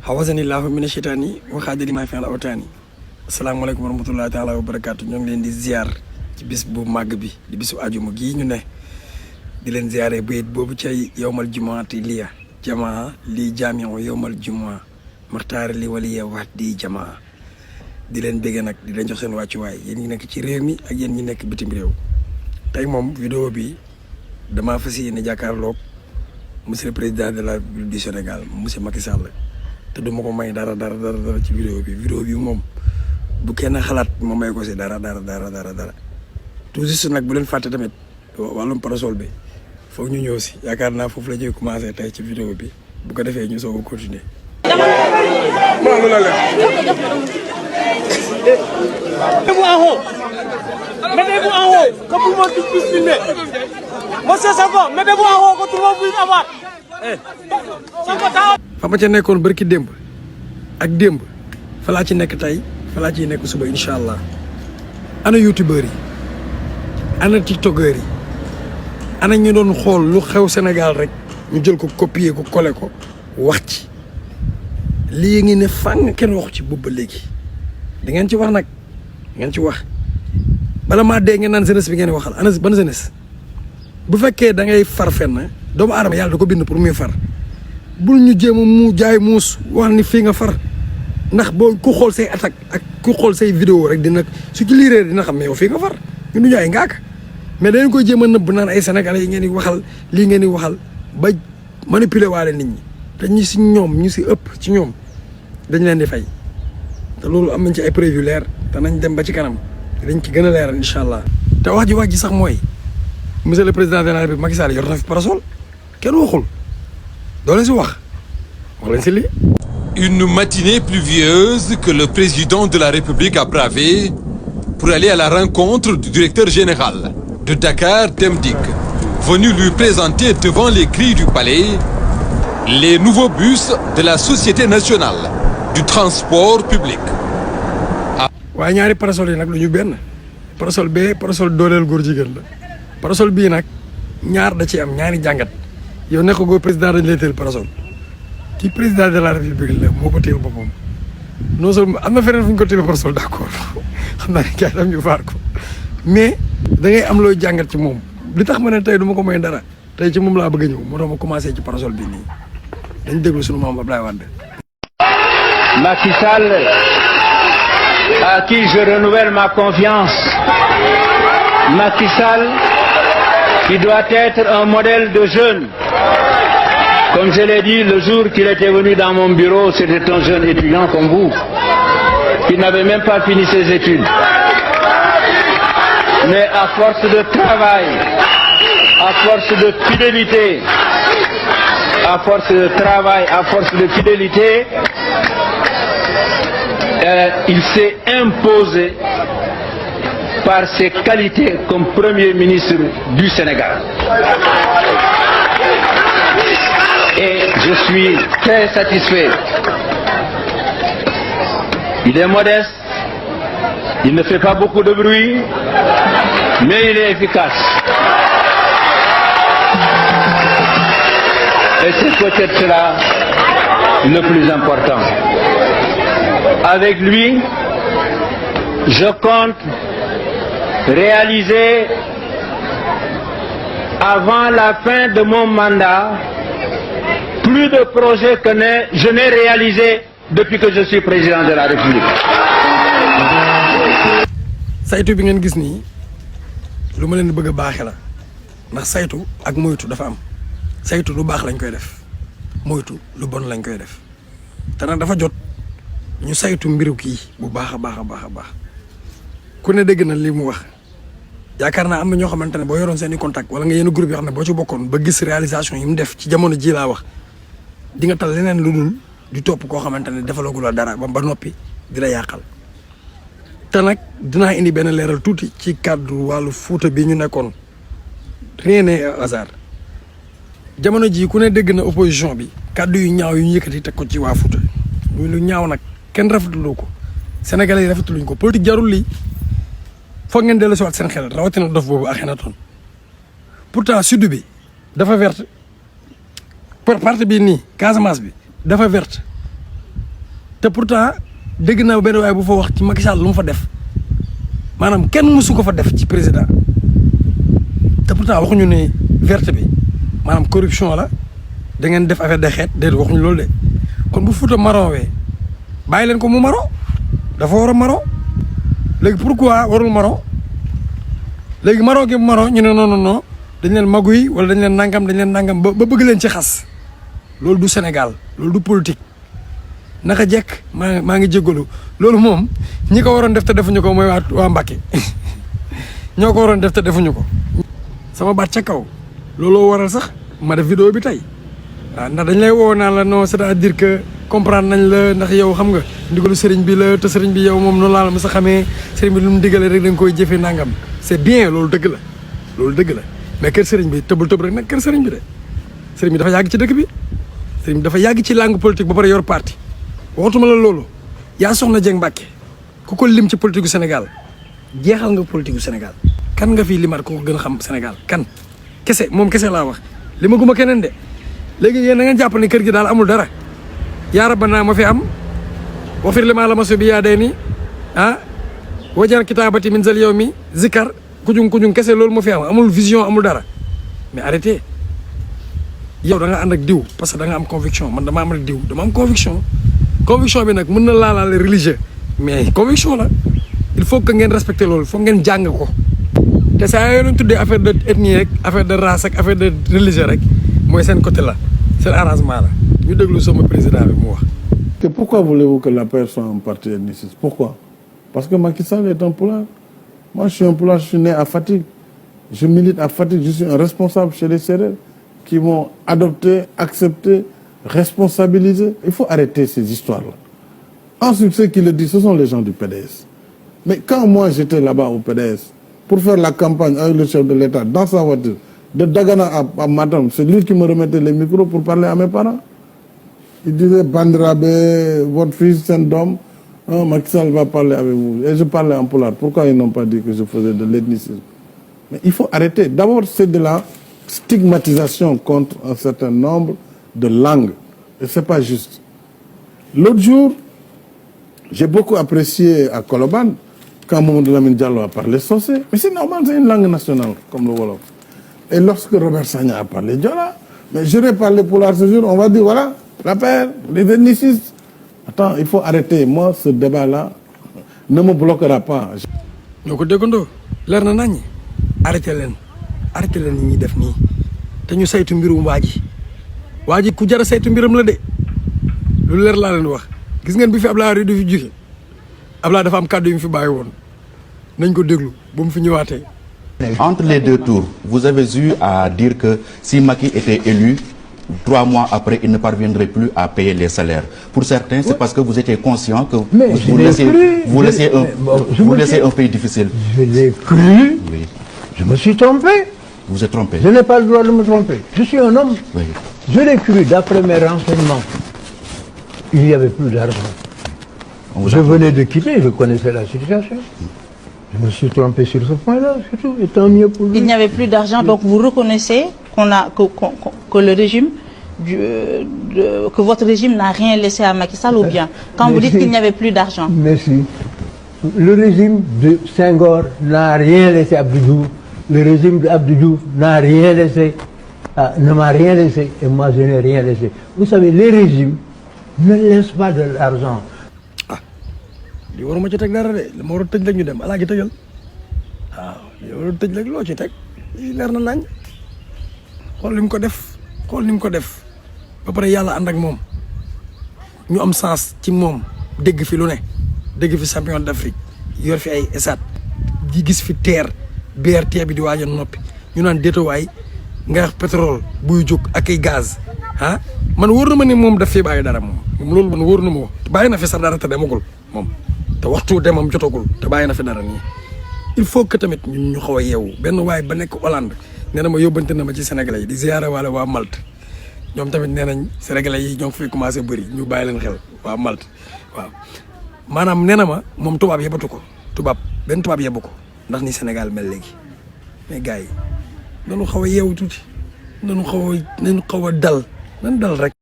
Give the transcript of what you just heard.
xawasanillahu mina sheytaani wa xaadiri maa fi al awtaani. asalaamaaleykum wa rahmatullahi taala wa barakaatu. ñoo ngi leen di ziar ci bis bu màgg bi di bisu ajuma gii ñu ne di leen ziare bayit boobu cay yowmal jumaati liya jamaa lii jaamiu yowmal jumaa maxtaare li waliya wax di jamaa di leen bégge nag di leen jox seen wàccuwaay yéen ñi nekk ci réew mi ak yéen ñi nekk bitim réew. tey moom vidéo bi damaa fas yéene jàkkaarloog monsieur le président de la République du Sénégal monsieur Macky Sall te du ma ko may dara ci vidéo bi moom bu kenn xalaat ma may ko si dara tout juste nag bu leen fàtte tamit wàllum parasol bi foog ñu ñëw si yaakaar naa foofu la ñuy commencé tey ci vidéo bi bu ko defee ñu soog a continuer. Mettez-vous en haut. Mettez-vous en haut. Que tout le monde puisse filmer. Monsieur Sango, mettez-vous en haut que tout le monde puisse avoir. Sango taxaw. fa ma ca nekkoon barki démb ak démb fa laa ci nekk tey fa laa ciy nekk suba incha allah. ana youtubeurs yi ana tiktokeurs yi ana ñu doon xool lu xew Sénégal rek ñu jël ko copier ko coller ko wax ci lii ngi ne fànn kenn waxu ci boobu ba léegi. da ngeen ci wax nag ngeen ci wax bala maa dee ngeen naan jeunesse bi ngeen waxal ana ban jeunesse bu fekkee da ngay far fenn doomu aadama yàlla da ko bind pour muy far bul ñu jéem a mu jaay muus wax ni fii nga far ndax boo ku xool say attaque ak ku xool say vidéo rek dina su ci liiree dina xam ne yow fii nga far ñu du ñu ay ngaaka mais dañ koy jéem a nëbb naan ay sénégalais yi ngeen di waxal lii ngeen di waxal ba manipuler waale nit ñi te ñi si ñoom ñu si ëpp ci ñoom dañ leen di fay. te loolu am nañ ci ay preuve leer te nañ dem ba ci kanam dañ ci gën a leeral incha allah. te wax ji sax mooy monsieur le président de la République Macky Sall yor na fi parasol kenn waxul doo leen si wax leen si lii. Une matinée pluvieuse que le président de la République a bravée pour aller à la rencontre du directeur général de Dakar Dem Dikk, venu lui présenter devant les grilles du palais les nouveaux bus de la Société nationale du transport public. waaye ñaari parasol yi nag lu ñu benn parasol bee parasol dooleel góor jigéen la parasol bii nag ñaar da ci am ñaari jàngat yow nekk goo président dañ lay teel parasol kii président de la république la moo ko teel boppam non seulement am na feneen fu ñu ko teel parasol d'accord xam naa ne gars yi ñu faar ko mais da ngay am looy jàngat ci moom li tax ma ne tey du ma ko may dara tey ci moom laa bëgg a ñëw moo tax ma commencé ci parasol bii nii dañ déglu sunu maam Abdoulaye Wade. Macky Sall, à qui je renouvelle ma confiance. Macky Sall, qui doit être un modèle de jeune. Comme je l'ai dit le jour qu'il était venu dans mon bureau, c'était un jeune étudiant comme vous, qui n'avait même pas fini ses études. Mais à force de travail, à force de fidélité, à force de travail, à force de fidélité, il s'est imposé par ses qualités comme Premier ministre du Sénégal. Et je suis très satisfait. Il est modeste, il ne fait pas beaucoup de bruit, mais il est efficace. Et c'est peut-être cela le plus important. Avec lui, je compte réaliser avant la fin de mon mandat plus de projets que je n'ai réalisés depuis que je suis président de la République. saytu bi ngeen gis nii lu ma leen bëgg a baaxee la ndax saytu ak moytu dafa am saytu lu baax lañ koy def moytu lu bon lañ koy def te nag dafa jot. ñu saytu mbiru kii bu baax a baax ku ne dégg na li mu wax yaakaar naa am na ñoo xamante ne boo yoroon seen i contact wala nga yenn groupe yoo xam ne boo ci bokkoon ba gis réalisation yi mu def ci jamono ji laa wax di nga tal leneen lu dul di topp koo xamante ne defalagu la dara ba noppi di la yàqal. te nag dinaa indi benn leeral tuuti ci cadre wàllu Fuuta bi ñu nekkoon rien n'est hasard jamono ji ku ne dégg na opposition bi kàddu yu ñaaw yu ñu yëkkati teg ko ci waa Fuuta muy lu ñaaw nag. kenn rafetlu ko Sénégalais yi rafetluñ ko politique jarul lii foog ngeen dellu si waat seen xel rawatina dof boobu ak Akhenaton pourtant sud bi dafa verte parti bi nii Casamance bi dafa verte te pourtant dégg naa benn waaye bu fa wax ci Macky Sall lu mu fa def maanaam kenn mësu ko fa def ci président te pourtant waxuñu ne verte bi maanaam corruption la da ngeen def affaire de xeet déedéet waxuñu loolu de kon bu Fouta marron wee bàyyi leen ko mu marron dafa war a marron léegi pourquoi warul marron léegi marron gi marron ñu ne non dañ leen magu yi wala dañ leen nangam ba bëgg leen ci xas loolu du Sénégal loolu du politique naka jekk maa ngi jégalu loolu moom ñi ko waroon def te defuñu ko mooy waa Mbacké ñoo ko waroon def te defuñu ko. sama baat ca kaw looloo waral sax ma def vidéo bi tey waaw ndax dañ lay woo naan la non c'est-à-dire que comprendre nañ la ndax yow xam nga ndigalu sëriñ bi la te sëriñ bi yow moom noonu laa la mës a xamee sëriñ bi lu mu digale rek da nga koy jëfee nangam c'est bien loolu dëgg la mais kër sëriñ bi tëbul tëb rek nag kër sëriñ bi de sëriñ bi dafa yàgg ci dëkk bi sëriñ bi dafa yàgg ci langue politique ba pare yor parti waxtuma la loolu yaa soxna Dieng Mbacké ku ko lim ci politique gu Sénégal jeexal nga politique gu Sénégal kan nga fii limaat ku ko gën a xam Sénégal kan kese moom kese laa wax li ma guma keneen de léegi yéen da ngeen jàpp ne kër gi daal amul dara yaa rabbana ma fi am wafir li maa la maso bi yaa dee ni wajar kitaabati min zal yow mi zikar kujung kese loolu moo fi am amul vision amul dara mais arrêtez yow da nga ànd ak diw parce que da nga am conviction man dama am ak diw dama am conviction bi nag mën na laalaale religieux mais conviction la il faut que ngeen respecter loolu foog ngeen jàng ko te saa yoo leen tuddee affaire de ethnie rek affaire de race ak affaire de religieux rek mooy seen côté la seen arrangement la ñu déglu sama président bi mu wax. Que pourquoi voulez-vous que l'APR soit un parti ethniciste? Pourquoi? Parce que Macky Sall est un pulaar. Moi, je suis un pulaar, je suis né à Fatick. Je milite à Fatick, je suis un responsable chez les Sérères qui m'ont adopté, accepté, responsabilisé. Il faut arrêter ces histoires-là. Ensuite, ceux qui le disent, ce sont les gens du PDS. Mais quand moi, j'étais là-bas au PDS, pour faire la campagne avec le chef de l'État, dans sa voiture, de Dagana à Matam, c'est lui qui me remettait les micros pour parler à mes parents. Il disait, Bandrabe, votre fils, c'est un homme, Macky Sall va parler avec vous. Et je parlais en pulaar. Pourquoi ils n'ont pas dit que je faisais de l'ethnicisme? Mais il faut arrêter. D'abord, c'est de la stigmatisation contre un certain nombre de langues. Et ce n'est pas juste. L'autre jour, j'ai beaucoup apprécié à Colobane quand Mamadou Lamine Diallo a parlé socé. Mais c'est normal, c'est une langue nationale, comme le Wolof. Et lorsque Robert Sagna a parlé Diola, mais j'aurais parlé pulaar ce jour, on va dire, voilà, la paix, les ethnicistes. Attends, il faut arrêter. Moi, ce débat-là ne me bloquera pas. ñoo ko déggandoo leer na naññi arrêté leen yi ñuy def nii te ñu saytu mbirum waa ji ku jar a saytu mbiram la de lu leer laa leen wax gis ngeen bi fi Abdoulaye du fi jóge Abdoulaye dafa am kàddu yu mu fi bàyyi woon nañ ko déglu ba mu fi ñëwaatee. Entre les deux tours, vous avez eu à dire que si Macky était élu, 3 mois après, il ne parviendrait plus à payer les salaires. Pour certains, c'est parce que vous étiez conscient que vous laissez un pays difficile. Je l'ai cru. Oui. Je me suis trompé. Vous êtes trompé. Je n'ai pas le droit de me tromper. Je suis un homme. Oui. Je l'ai cru, d'après mes renseignements. Il n'y avait plus d'argent. Je venais de quitter, je connaissais la situation. Je me suis trompé sur ce point-là, c'est tout. Et tant mieux pour lui. Il n'y avait plus d'argent, donc vous reconnaissez que le régime, que votre régime n'a rien laissé à Macky Sall, ou bien quand vous dites qu'il n'y avait plus d'argent. Merci. Le régime de Senghor n'a rien laissé à Abdou Diouf. Le régime d'Abdou Diouf n'a rien laissé, ne m'a rien laissé, et moi je n'ai rien laissé. Vous savez, les régimes ne laissent pas de l'argent. li waruma ci teg dara de li ma war a tëj rek ñu dem alaa gi tëjal waaw li war a tëj rek loo ci teg leer na nañ xool ni mu ko def ba pare yàlla ànd ak moom ñu am sens ci moom dégg fi lu ne dégg fi champion d'Afrique yor fi ay esat di gis fi terre BRT bi di waaj a noppi ñu naan déetawaay nga wax pétrole buy jóg ak ay gaz man wóor na ma ni moom daf fi bàyyi dara moom loolu man wóor na ma ko bàyyi na fi sax dara te demagul moom te waxtu demam jotagul te bàyyi na fi dara nii il faut que tamit ñun ñu xaw a yeewu benn waay ba nekk Hollande nee na ma yóbbante na ma ci Sénégalais yi di ziyaare waale waa Malte ñoom tamit nee nañ Sénégalais yi ñoo ngi fi commencé bëri ñu bàyyi leen xel waa Malte waaw maanaam nee na ma moom tubaab yebatu ko benn tubaab yebu ko ndax ni Sénégal mel léegi mais gars yi nañu xaw a yeewu tuuti nañu xaw a dal rek